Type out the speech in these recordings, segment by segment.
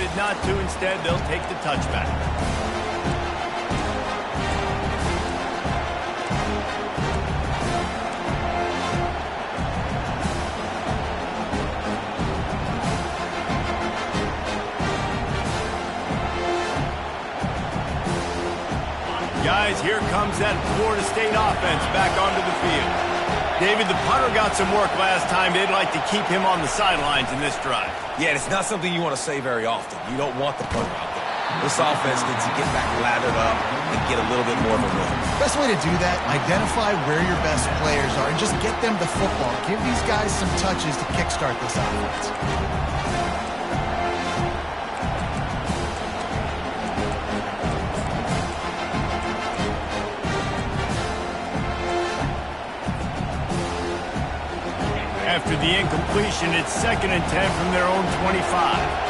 decided not to. Instead, they'll take the touchback. Guys, here comes that Florida State offense back onto the field. David, the punter got some work last time. They'd like to keep him on the sidelines in this drive. Yeah, it's not something you want to say very often. You don't want the punter out there. This offense needs to get back lathered up and get a little bit more of a run. Best way to do that, identify where your best players are and just get them the football. Give these guys some touches to kickstart this offense. After the incompletion, it's 2nd and 10 from their own 25.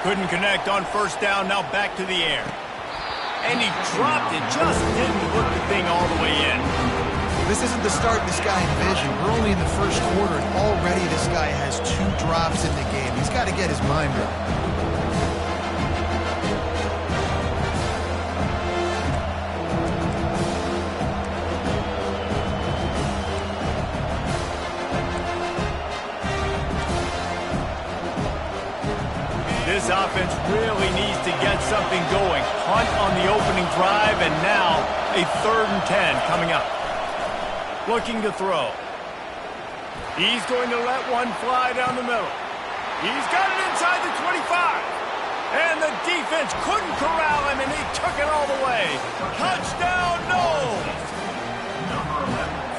Couldn't connect on first down, now back to the air. And he dropped it, just didn't put the thing all the way in. This isn't the start this guy envisioned. We're only in the first quarter, and already this guy has 2 drops in the game. He's got to get his mind right. This offense really needs to get something going. Punt on the opening drive, and now a 3rd and 10 coming up. Looking to throw. He's going to let one fly down the middle. He's got it inside the 25. And the defense couldn't corral him, and he took it all the way. Touchdown, no!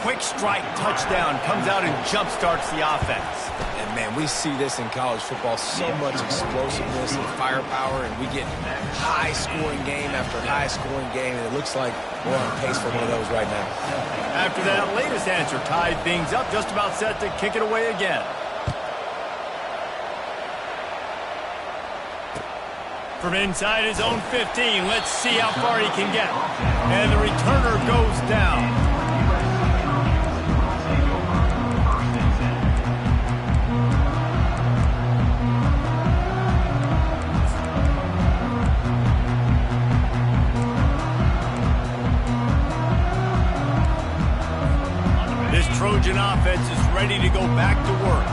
Quick strike touchdown comes out and jump-starts the offense. And, man, we see this in college football, so much explosiveness and firepower, and we get high-scoring game after high-scoring game, and it looks like we're on pace for one of those right now. After that latest answer tied things up, just about set to kick it away again. From inside his own 15, let's see how far he can get. And the returner goes down. Trojan offense is ready to go back to work.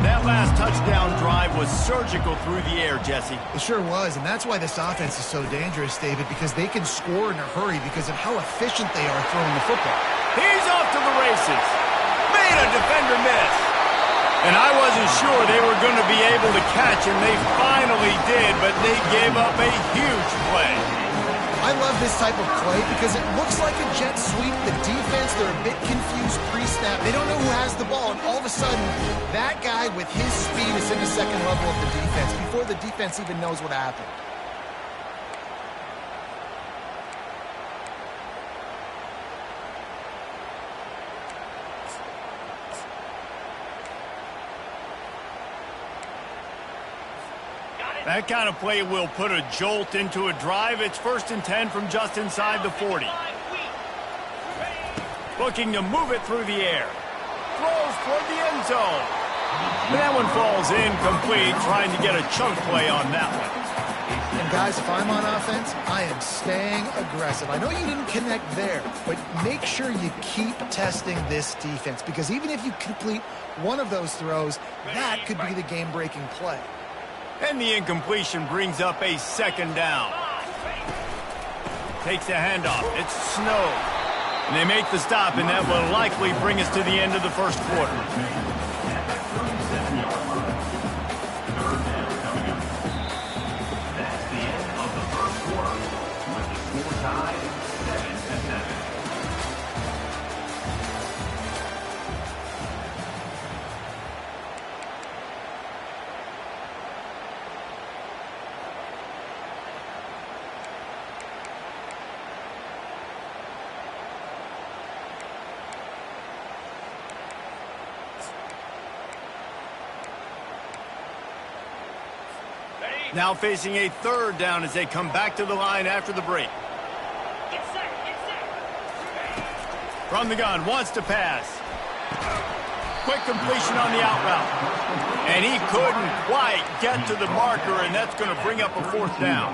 That last touchdown drive was surgical through the air, Jesse. It sure was, and that's why this offense is so dangerous, David, because they can score in a hurry because of how efficient they are throwing the football. He's off to the races. Made a defender miss. And I wasn't sure they were going to be able to catch him. They finally did, but they gave up a huge play. I love this type of play because it looks like a jet sweep. The defense, they're a bit confused pre-snap. They don't know who has the ball, and all of a sudden, that guy with his speed is in the second level of the defense before the defense even knows what happened. That kind of play will put a jolt into a drive. It's 1st and 10 from just inside the 40. Looking to move it through the air. Throws toward the end zone. And that one falls incomplete, trying to get a chunk play on that one. And guys, if I'm on offense, I am staying aggressive. I know you didn't connect there, but make sure you keep testing this defense because even if you complete one of those throws, that could be the game-breaking play. And the incompletion brings up a 2nd down. Takes a handoff. It's Snow. And they make the stop, and that will likely bring us to the end of the first quarter. Now facing a 3rd down as they come back to the line after the break. Get set. From the gun, wants to pass. quick completion on the out route. And he couldn't quite get to the marker, and that's going to bring up a 4th down.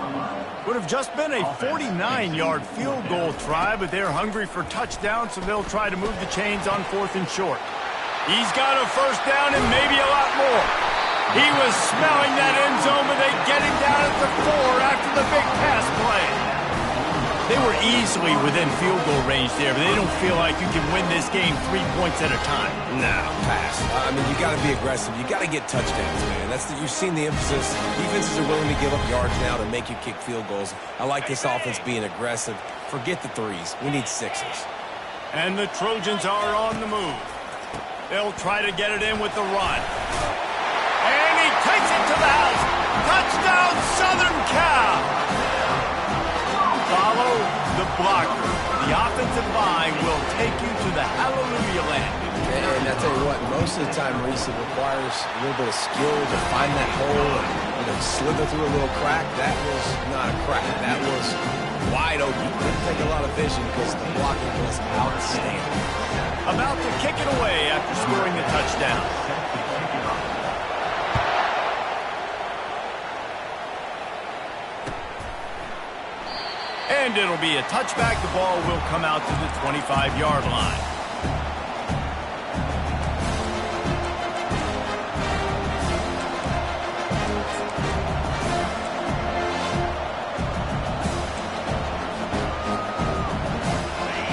Would have just been a 49-yard field goal try, but they're hungry for touchdowns, so they'll try to move the chains on 4th and short. He's got a 1st down and maybe a lot more. He was smelling that end zone, but they get him down at the 4 after the big pass play. They were easily within field goal range there, but they don't feel like you can win this game 3 points at a time. No, pass. I mean, you got to be aggressive. You got to get touchdowns, man. You've seen the emphasis. Defenses are willing to give up yards now to make you kick field goals. I like this offense being aggressive. Forget the 3s. We need 6s. And the Trojans are on the move. They'll try to get it in with the run. And he takes it to the house. Touchdown, Southern Cal. Follow the blocker. The offensive line will take you to the hallelujah land. And I tell you what, most of the time, Reese, it requires a little bit of skill to find that hole and slither through a little crack. That was not a crack. That was wide open. It didn't take a lot of vision because the blocking was outstanding. About to kick it away after scoring the touchdown. And it'll be a touchback. The ball will come out to the 25-yard line.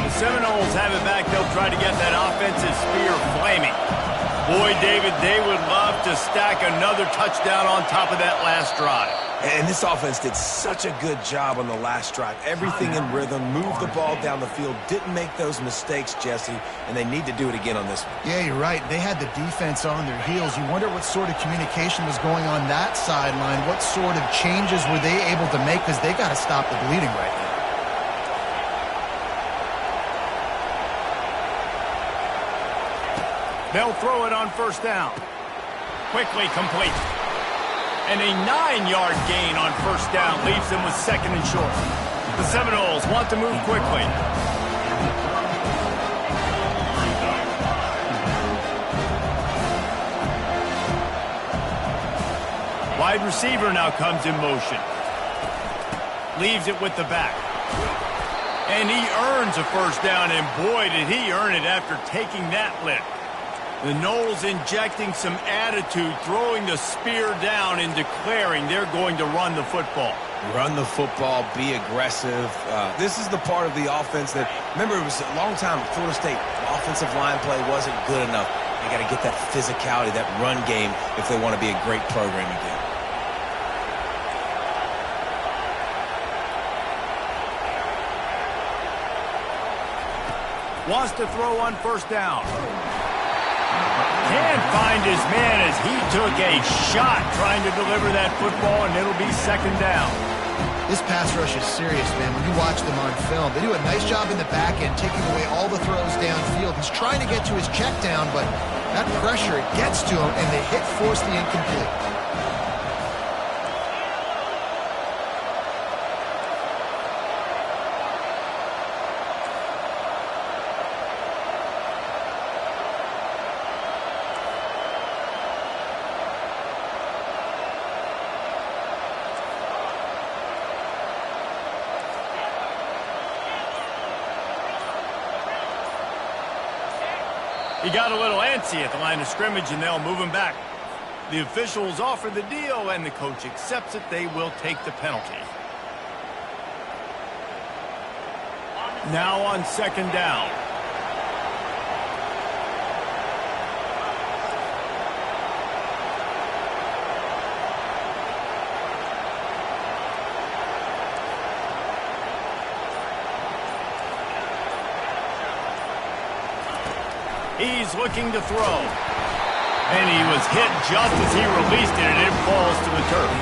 The Seminoles have it back. They'll try to get that offensive spear flaming. Boy, David, they would love to stack another touchdown on top of that last drive. And this offense did such a good job on the last drive. Everything in rhythm, moved the ball down the field, didn't make those mistakes, Jesse, and they need to do it again on this one. Yeah, you're right. They had the defense on their heels. You wonder what sort of communication was going on that sideline. What sort of changes were they able to make, because they got to stop the bleeding right now. They'll throw it on 1st down. Quickly complete. And a 9-yard gain on 1st down leaves them with 2nd and short. The Seminoles want to move quickly. Wide receiver now comes in motion. Leaves it with the back. And he earns a 1st down, and boy, did he earn it after taking that lick. The Noles injecting some attitude, throwing the spear down and declaring they're going to run the football. Run the football, be aggressive. This is the part of the offense that, remember, it was a long time Florida State offensive line play wasn't good enough. They got to get that physicality, that run game, if they want to be a great program again. Wants to throw on 1st down. Can't find his man as he took a shot trying to deliver that football, and it'll be 2nd down. This pass rush is serious, man. When you watch them on film, they do a nice job in the back end, taking away all the throws downfield. He's trying to get to his check down, but that pressure, it gets to him, and the hit forced the incomplete. He got a little antsy at the line of scrimmage, and they'll move him back. The officials offer the deal, and the coach accepts it. They will take the penalty. Now on 2nd down. He's looking to throw. And he was hit just as he released it, and it falls to the turf.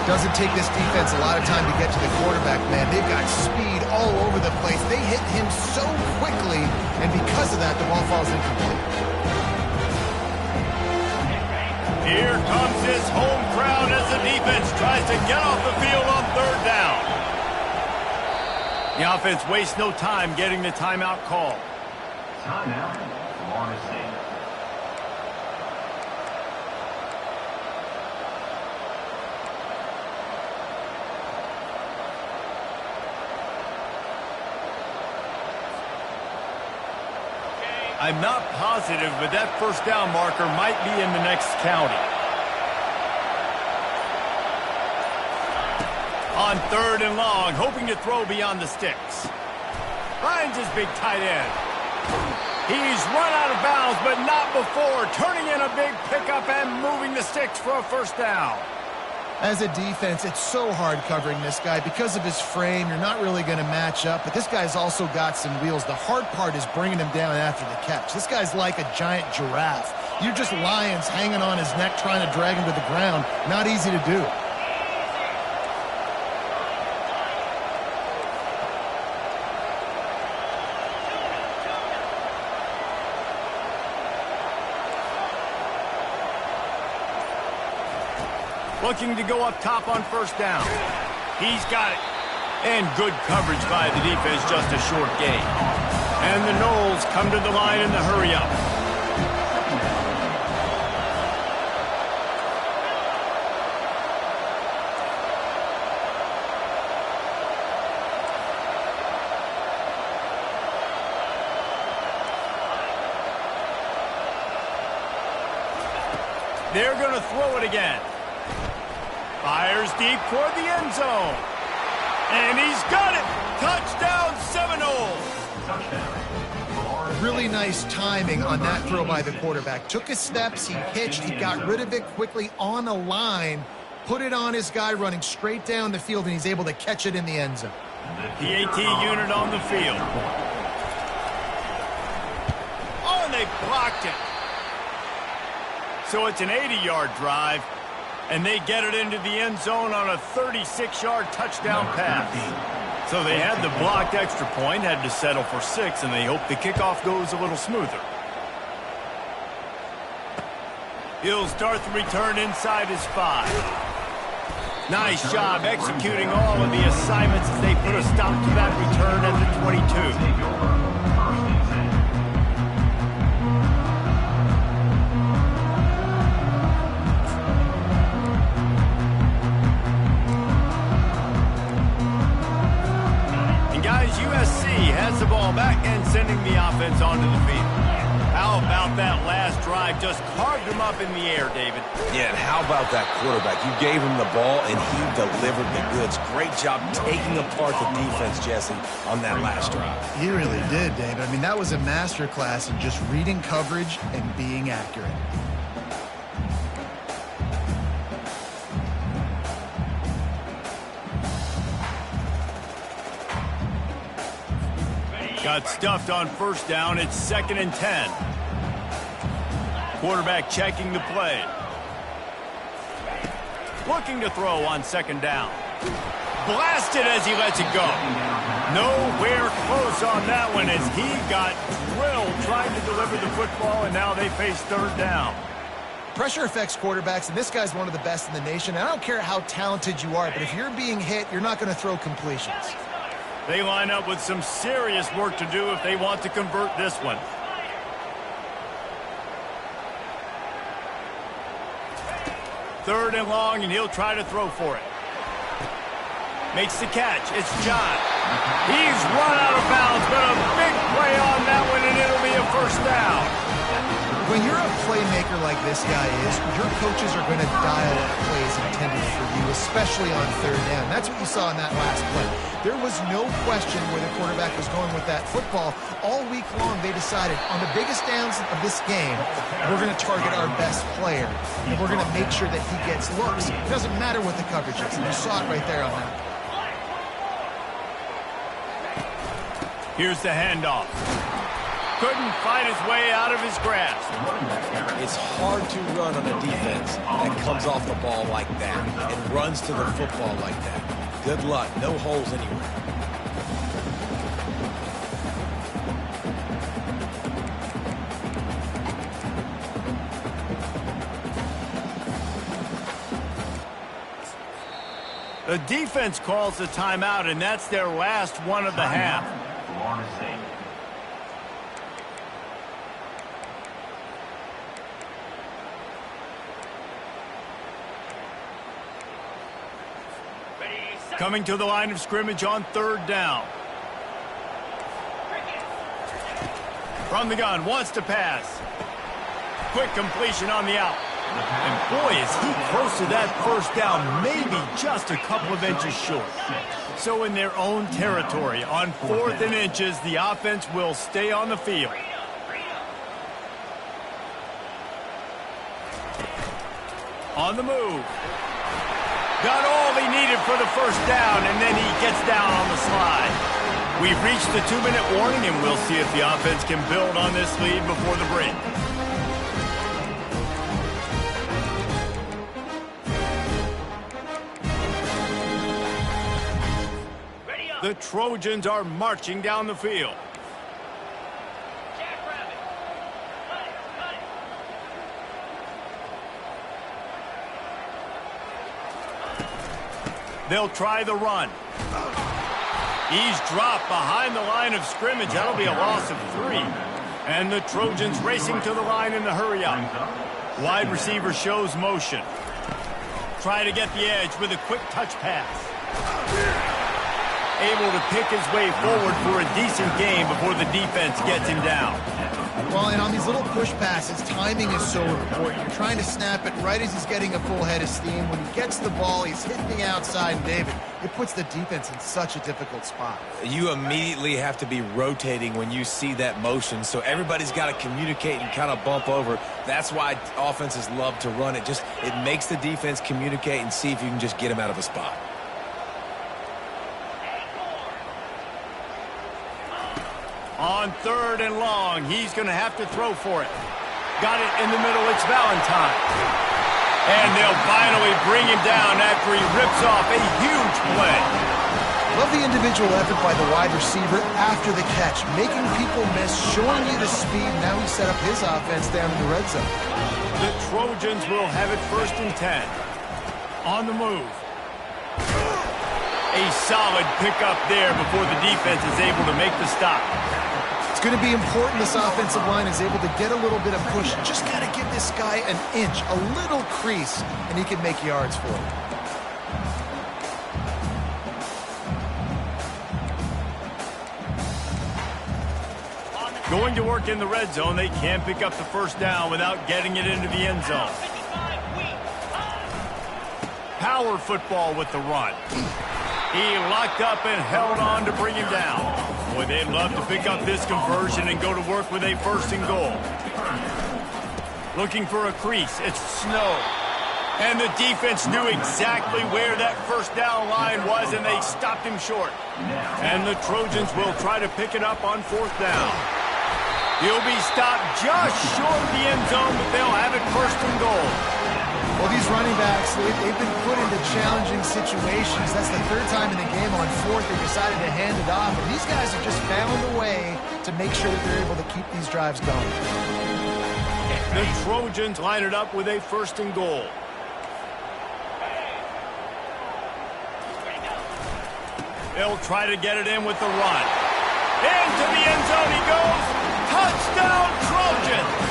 Doesn't take this defense a lot of time to get to the quarterback, man. They've got speed all over the place. They hit him so quickly, and because of that, the ball falls incomplete. Here comes his home crowd as the defense tries to get off the field on 3rd down. The offense wastes no time getting the timeout call. Timeout, Florida State. I'm not positive, but that first down marker might be in the next county. On 3rd and long, hoping to throw beyond the sticks. Finds his big tight end. He's run out of bounds, but not before. Turning in a big pickup and moving the sticks for a first down. As a defense, it's so hard covering this guy. Because of his frame, you're not really going to match up, but this guy's also got some wheels. The hard part is bringing him down after the catch. This guy's like a giant giraffe. You're just lions hanging on his neck trying to drag him to the ground. Not easy to do. Looking to go up top on first down. He's got it. And good coverage by the defense, just a short gain. And the Noles come to the line in the hurry-up. They're going to throw it again. Fires deep toward the end zone. And he's got it. Touchdown, Seminoles. Really nice timing on that throw by the quarterback. Took his steps, he hitched, he got rid of it quickly on a line, put it on his guy running straight down the field, and he's able to catch it in the end zone. The AT unit on the field. Oh, and they blocked it. So it's an 80-yard drive. And they get it into the end zone on a 36-yard touchdown pass. So they had the blocked extra point, had to settle for 6, and they hope the kickoff goes a little smoother. He'll start the return inside his 5. Nice job executing all of the assignments as they put a stop to that return at the 22. USC has the ball back and sending the offense onto the field. How about that last drive? Just carved him up in the air, David. Yeah, and how about that quarterback? You gave him the ball, and he delivered the goods. Great job taking apart the defense, Jesse, on that last drive. He really did, David. I mean, that was a masterclass in just reading coverage and being accurate. Got stuffed on first down. It's 2nd and 10. Quarterback checking the play. Looking to throw on 2nd down. Blasted as he lets it go. Nowhere close on that one as he got drilled trying to deliver the football, and now they face 3rd down. Pressure affects quarterbacks, and this guy's one of the best in the nation. I don't care how talented you are, but if you're being hit, you're not going to throw completions. They line up with some serious work to do if they want to convert this one. Third and long, and he'll try to throw for it. Makes the catch. It's John. He's run out of bounds, but a big play on that one, and it'll be a first down. When you're a playmaker like this guy is, your coaches are going to dial up plays intended for you, especially on 3rd down. That's what you saw in that last play. There was no question where the quarterback was going with that football. All week long, they decided on the biggest downs of this game, we're going to target our best player, and we're going to make sure that he gets looks. It doesn't matter what the coverage is, and you saw it right there on that. Here's the handoff. Couldn't fight his way out of his grasp. It's hard to run on a defense that comes off the ball like that and runs to the football like that. Good luck. No holes anywhere. The defense calls the timeout, and that's their last one of the half. Coming to the line of scrimmage on 3rd down. From the gun, wants to pass. Quick completion on the out. And boy, is he close to that first down, maybe just a couple of inches short. So in their own territory, on 4th and inches, the offense will stay on the field. On the move. Got all he needed for the first down, and then he gets down on the slide. We've reached the 2-minute warning, and we'll see if the offense can build on this lead before the break. The Trojans are marching down the field. They'll try the run. He's dropped behind the line of scrimmage. That'll be a loss of 3. And the Trojans racing to the line in the hurry up. Wide receiver shows motion. Try to get the edge with a quick touch pass. Able to pick his way forward for a decent gain before the defense gets him down. Well, and on these little push passes, timing is so important. You're trying to snap it right as he's getting a full head of steam. When he gets the ball, he's hitting the outside, and David, it puts the defense in such a difficult spot. You immediately have to be rotating when you see that motion, so everybody's got to communicate and kind of bump over. That's why offenses love to run it. It makes the defense communicate and see if you can just get him out of a spot. On 3rd and long, he's going to have to throw for it. Got it in the middle, it's Valentine. And they'll finally bring him down after he rips off a huge play. Love the individual effort by the wide receiver after the catch, making people miss, showing you the speed. Now he set up his offense down in the red zone. The Trojans will have it 1st and 10. On the move. A solid pickup there before the defense is able to make the stop. It's going to be important this offensive line is able to get a little bit of push. Just got to give this guy an inch, a little crease, and he can make yards for it. Going to work in the red zone, they can't pick up the first down without getting it into the end zone. Power football with the run. He locked up and held on to bring him down. Boy, they'd love to pick up this conversion and go to work with a 1st and goal. Looking for a crease. It's Snow. And the defense knew exactly where that first down line was, and they stopped him short. And the Trojans will try to pick it up on 4th down. He'll be stopped just short of the end zone, but they'll have it 1st and goal. Well, these running backs, they've been put into challenging situations. That's the 3rd time in the game. On 4th, they decided to hand it off. And these guys have just found a way to make sure that they're able to keep these drives going. The Trojans line it up with a 1st and goal. They'll try to get it in with the run. Into the end zone he goes. Touchdown, Trojans!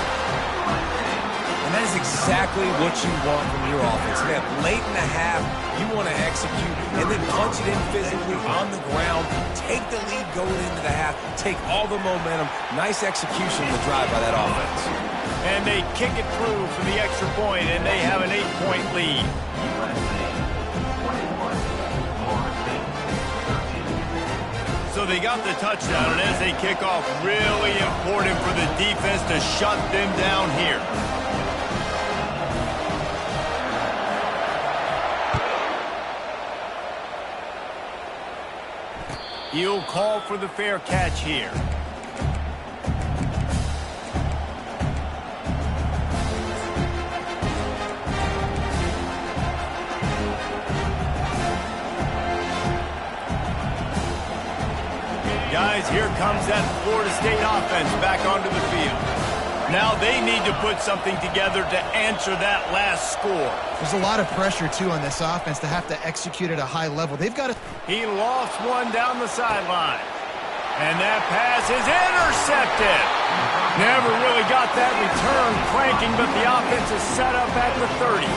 And that is exactly what you want from your offense. Man, late in the half, you want to execute and then punch it in physically on the ground. Take the lead going into the half. Take all the momentum. Nice execution of the drive by that offense. And they kick it through for the extra point, and they have an 8-point lead. So they got the touchdown, and as they kick off, really important for the defense to shut them down here. He'll call for the fair catch here. Guys, here comes that Florida State offense back onto the field. Now they need to put something together to answer that last score. There's a lot of pressure, too, on this offense to have to execute at a high level. They've got to... He lost one down the sideline. And that pass is intercepted. Never really got that return cranking, but the offense is set up at the 30.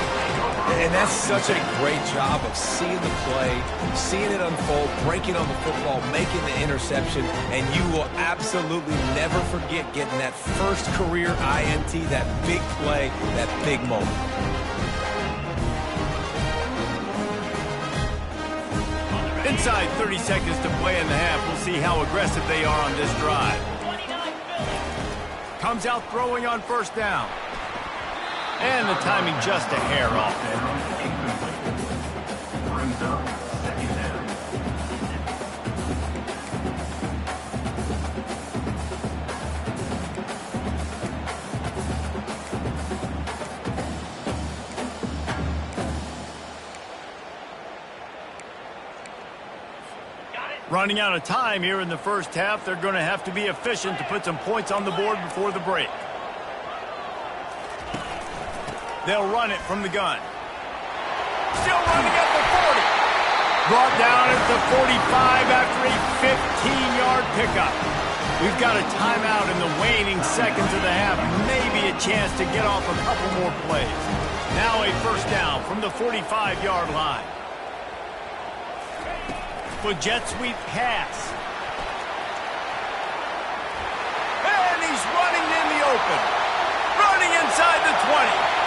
And that's such a great job of seeing the play, seeing it unfold, breaking on the football, making the interception, and you will absolutely never forget getting that first career INT, that big play, that big moment. Inside 30 seconds to play in the half. We'll see how aggressive they are on this drive. Comes out throwing on first down. And the timing just a hair off there. Running out of time here in the first half. They're going to have to be efficient to put some points on the board before the break. They'll run it from the gun. Still running at the 40. Brought down at the 45 after a 15-yard pickup. We've got a timeout in the waning seconds of the half. Maybe a chance to get off a couple more plays. Now a first down from the 45-yard line. For jet sweep pass. And he's running in the open. Running inside the 20.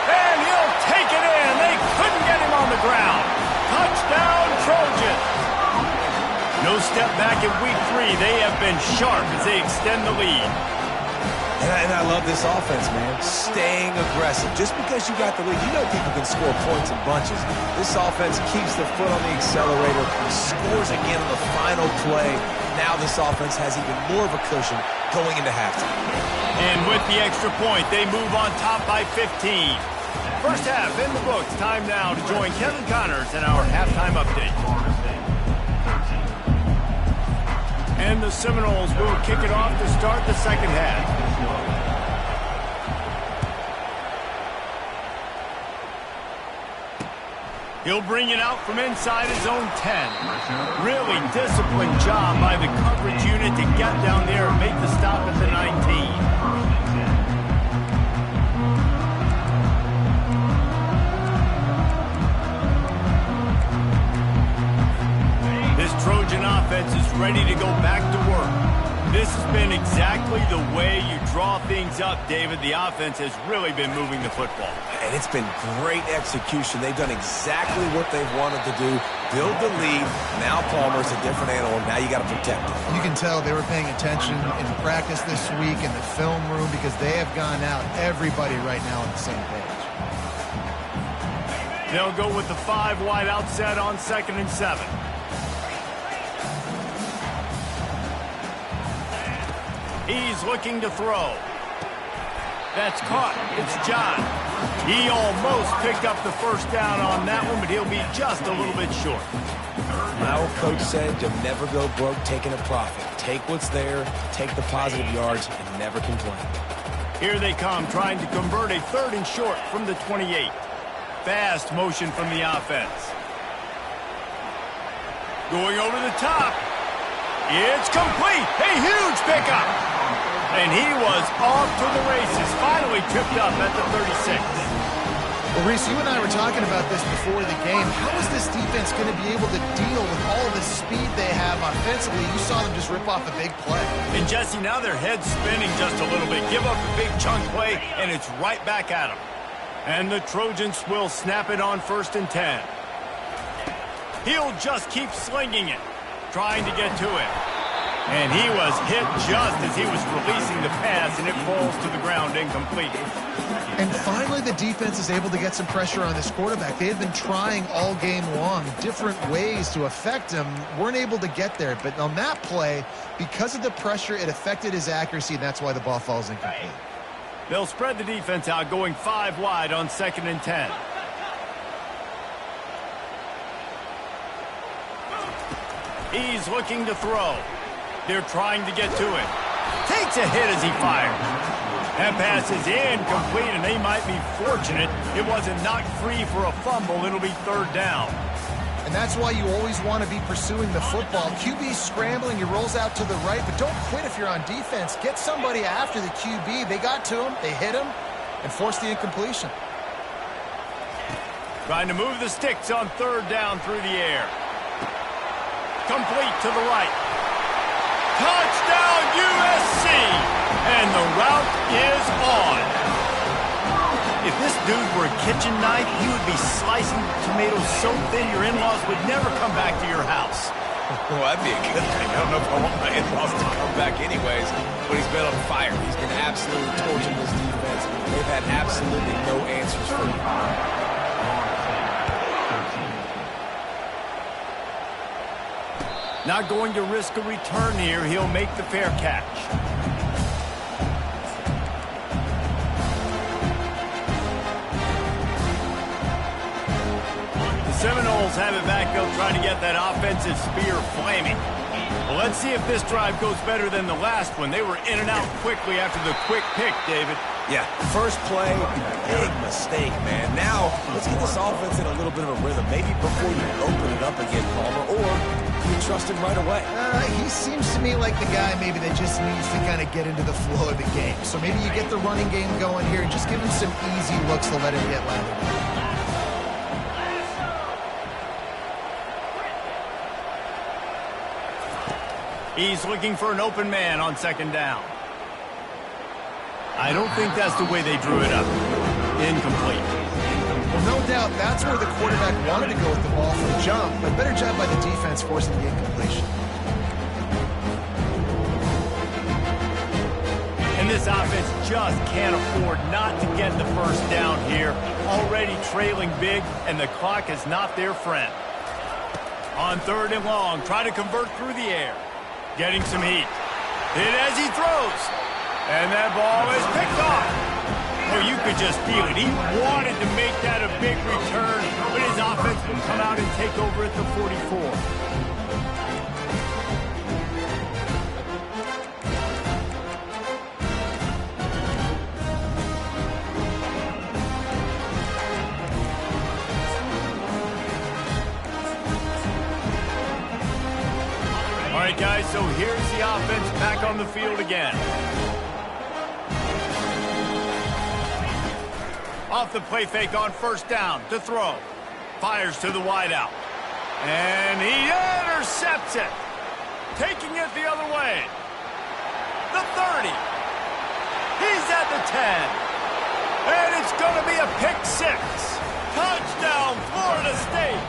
And he'll take it in. They couldn't get him on the ground. Touchdown, Trojans. No step back in week 3. They have been sharp as they extend the lead. And I love this offense, man. Staying aggressive. Just because you got the lead, you know people can score points in bunches. This offense keeps the foot on the accelerator, scores again on the final play. Now this offense has even more of a cushion going into halftime. And with the extra point, they move on top by 15. First half in the books. Time now to join Kevin Connors in our halftime update. And the Seminoles will kick it off to start the second half. He'll bring it out from inside his own 10. Really disciplined job by the coverage unit to get down there and make the stop at the 19. Trojan offense is ready to go back to work. This has been exactly the way you draw things up, David. The offense has really been moving the football. And it's been great execution. They've done exactly what they've wanted to do. Build the lead. Now Palmer's a different animal. Now you got to protect him. You can tell they were paying attention in practice this week in the film room because they have gone out, everybody right now on the same page. They'll go with the 5 wide out set on 2nd and 7. He's looking to throw. That's caught. It's John. He almost picked up the first down on that one, but he'll be just a little bit short. My old coach said you'll never go broke taking a profit. Take what's there, take the positive yards, and never complain. Here they come, trying to convert a 3rd and short from the 28. Fast motion from the offense. Going over the top. It's complete. A huge pickup. And he was off to the races. Finally tripped up at the 36. Well, Reese, you and I were talking about this before the game. How is this defense going to be able to deal with all the speed they have offensively? You saw them just rip off a big play. And, Jesse, now their head's spinning just a little bit. Give up a big chunk play, and it's right back at them. And the Trojans will snap it on 1st and 10. He'll just keep slinging it, trying to get to it. And he was hit just as he was releasing the pass, and it falls to the ground incomplete. And finally, the defense is able to get some pressure on this quarterback. They had been trying all game long different ways to affect him, weren't able to get there. But on that play, because of the pressure, it affected his accuracy, and that's why the ball falls incomplete. They'll spread the defense out, going 5 wide on 2nd and 10. He's looking to throw. They're trying to get to it. Takes a hit as he fires. That pass is incomplete, and they might be fortunate it wasn't knocked free for a fumble. It'll be 3rd down. And that's why you always want to be pursuing the football. QB scrambling, he rolls out to the right, but don't quit if you're on defense. Get somebody after the QB. They got to him, they hit him, and forced the incompletion. Trying to move the sticks on third down through the air. Complete to the right. Touchdown USC! And the route is on. If this dude were a kitchen knife, he would be slicing tomatoes so thin your in-laws would never come back to your house. Well, that'd be a good thing. I don't know if I want my in-laws to come back anyways, but he's been on fire. He's been absolutely torching this defense. They've had absolutely no answers for him. Not going to risk a return here. He'll make the fair catch. The Seminoles have it back. They'll try to get that offensive spear flaming. Well, let's see if this drive goes better than the last one. They were in and out quickly after the quick pick, David. Yeah, first play, big mistake, man. Now, let's get this offense in a little bit of a rhythm. Maybe before you open it up again, Palmer, or you trust him right away. He seems to me like the guy maybe that just needs to kind of get into the flow of the game. So maybe you get the running game going here and just give him some easy looks to let him get landed. He's looking for an open man on second down. I don't think that's the way they drew it up. Incomplete. Well, no doubt that's where the quarterback wanted to go with the ball from jump, but better job by the defense forcing the incompletion. And this offense just can't afford not to get the first down here. Already trailing big, and the clock is not their friend. On third and long, try to convert through the air. Getting some heat. Hit as he throws. And that ball is picked off. Well, you could just feel it. He wanted to make that a big return, but his offense will come out and take over at the 44. All right, guys, so here's the offense back on the field again. Off the play fake on first down to throw. Fires to the wideout. And he intercepts it. Taking it the other way. The 30. He's at the 10. And it's going to be a pick six. Touchdown, Florida State.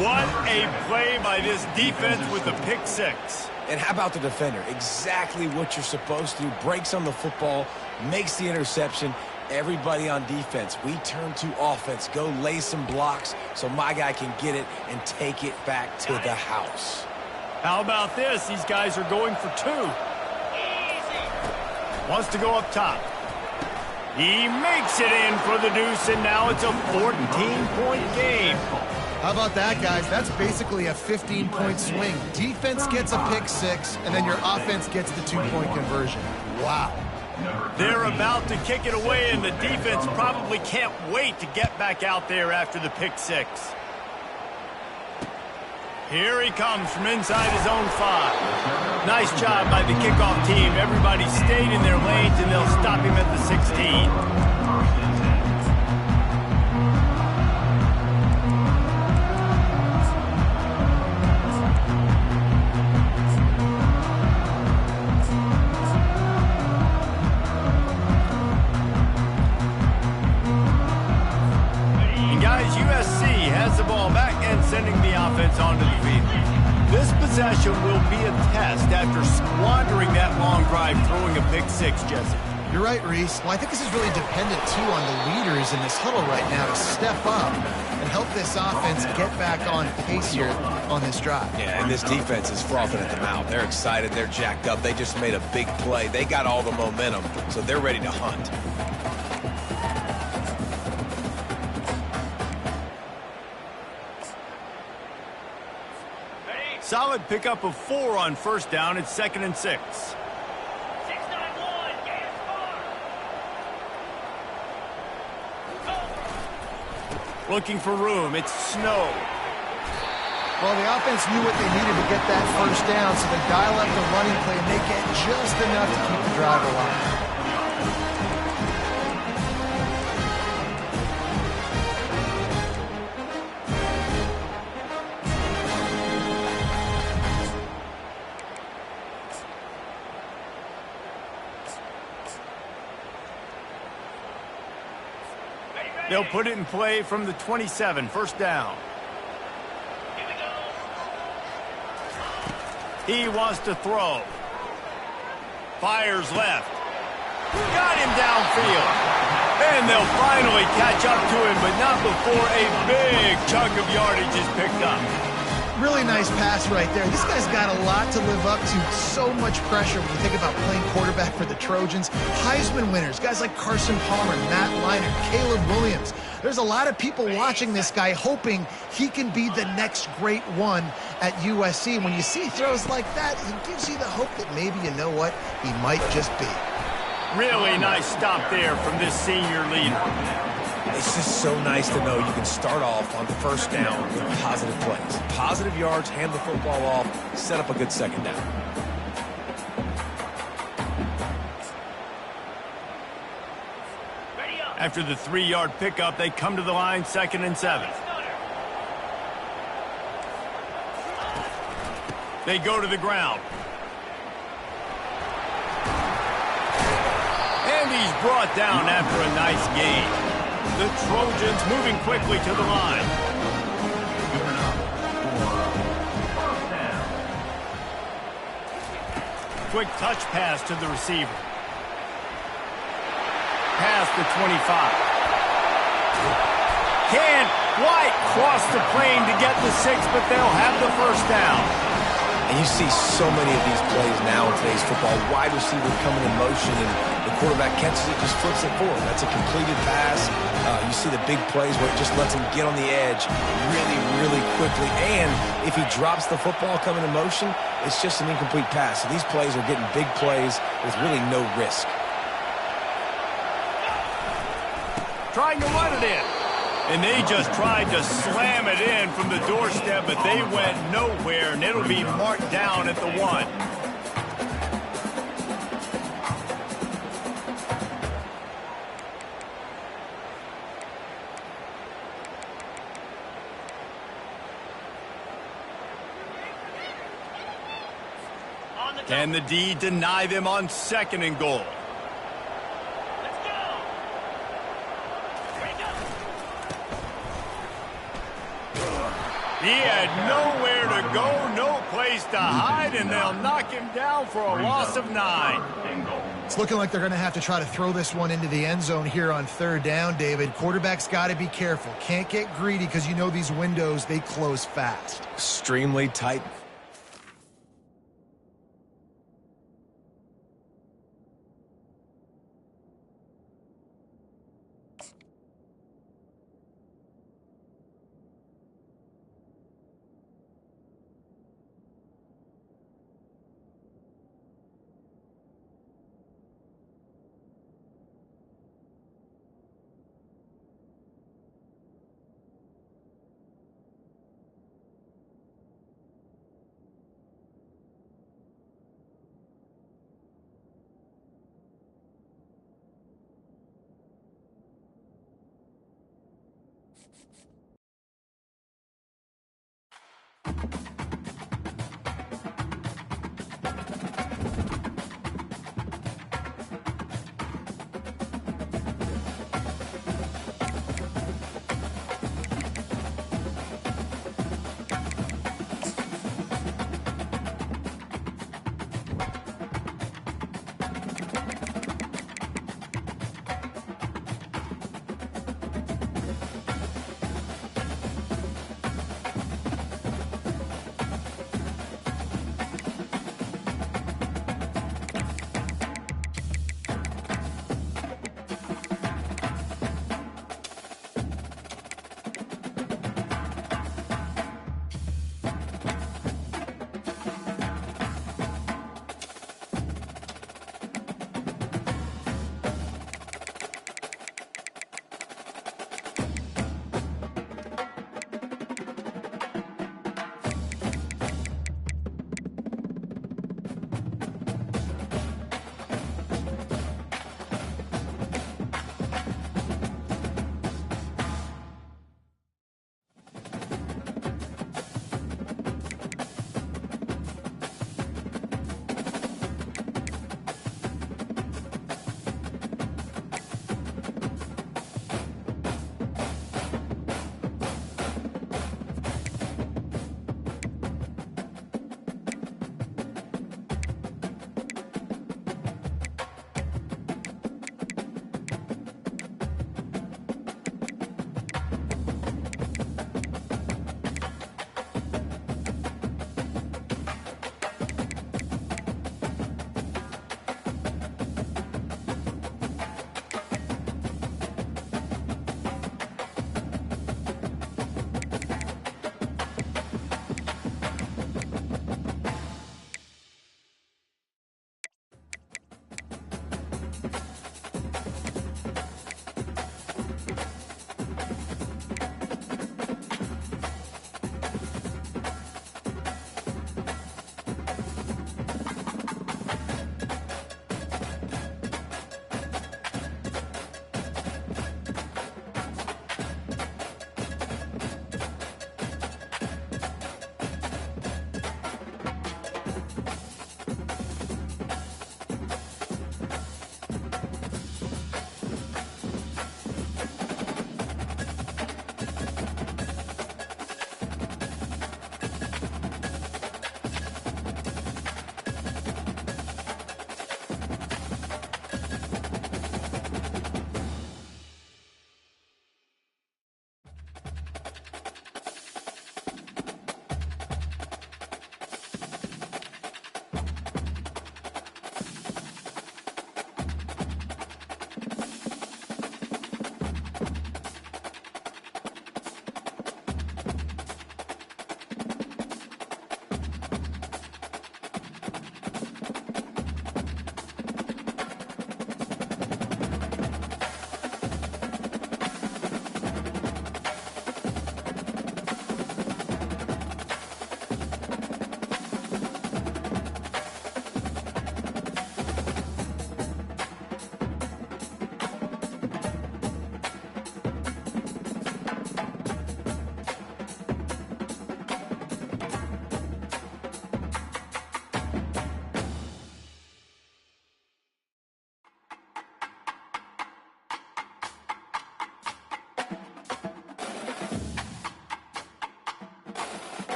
What a play by this defense with the pick six. And how about the defender? Exactly what you're supposed to do. Breaks on the football, makes the interception. Everybody on defense, we turn to offense. Go lay some blocks so my guy can get it and take it back to the house. How about this? These guys are going for two. Wants to go up top. He makes it in for the deuce, and now it's a 14-point game. How about that, guys? That's basically a 15-point swing. Defense gets a pick six, and then your offense gets the two-point conversion. Wow. They're about to kick it away, and the defense probably can't wait to get back out there after the pick six. Here he comes from inside his own 5. Nice job by the kickoff team. Everybody stayed in their lanes, and they'll stop him at the 16. USC has the ball back and sending the offense onto the field. This possession will be a test after squandering that long drive, throwing a pick six, Jesse. You're right, Reese. Well, I think this is really dependent, too, on the leaders in this huddle right now to step up and help this offense get back on pace here on this drive. Yeah, and this defense is frothing at the mouth. They're excited. They're jacked up. They just made a big play. They got all the momentum, so they're ready to hunt. Solid pickup of 4 on first down. It's 2nd and 6. Looking for room. It's Snow. Well, the offense knew what they needed to get that first down, so they dial up the running play, and they get just enough to keep the drive alive. They'll put it in play from the 27, first down. He wants to throw. Fires left. Got him downfield. And they'll finally catch up to him, but not before a big chunk of yardage is picked up. Really nice pass right there. This guy's got a lot to live up to. So much pressure when you think about playing quarterback for the Trojans. Heisman winners, guys like Carson Palmer, Matt Leinart, Caleb Williams. There's a lot of people watching this guy hoping he can be the next great one at USC. When you see throws like that, it gives you the hope that maybe, you know what, he might just be. Really nice stop there from this senior leader. It's just so nice to know you can start off on first down with positive plays. Positive yards, hand the football off, set up a good second down. After the 3-yard pickup, they come to the line, 2nd and 7. They go to the ground. And he's brought down after a nice gain. The Trojans moving quickly to the line. Quick touch pass to the receiver. Past the 25. Can White cross the plane to get the 6, but they'll have the first down. And you see so many of these plays now in today's football. Wide receiver coming in motion, and the quarterback catches it, just flips it forward. That's a completed pass. You see the big plays where it just lets him get on the edge really, really quickly. And if he drops the football coming in motion, it's just an incomplete pass. So these plays are getting big plays with really no risk. Trying to run it in. And they just tried to slam it in from the doorstep, but they went nowhere, and it'll be marked down at the 1. Can the D deny them on 2nd and goal? He had nowhere to go, no place to hide, and they'll knock him down for a loss of 9. It's looking like they're going to have to try to throw this one into the end zone here on 3rd down, David. Quarterback's got to be careful. Can't get greedy because you know these windows, they close fast. Extremely tight.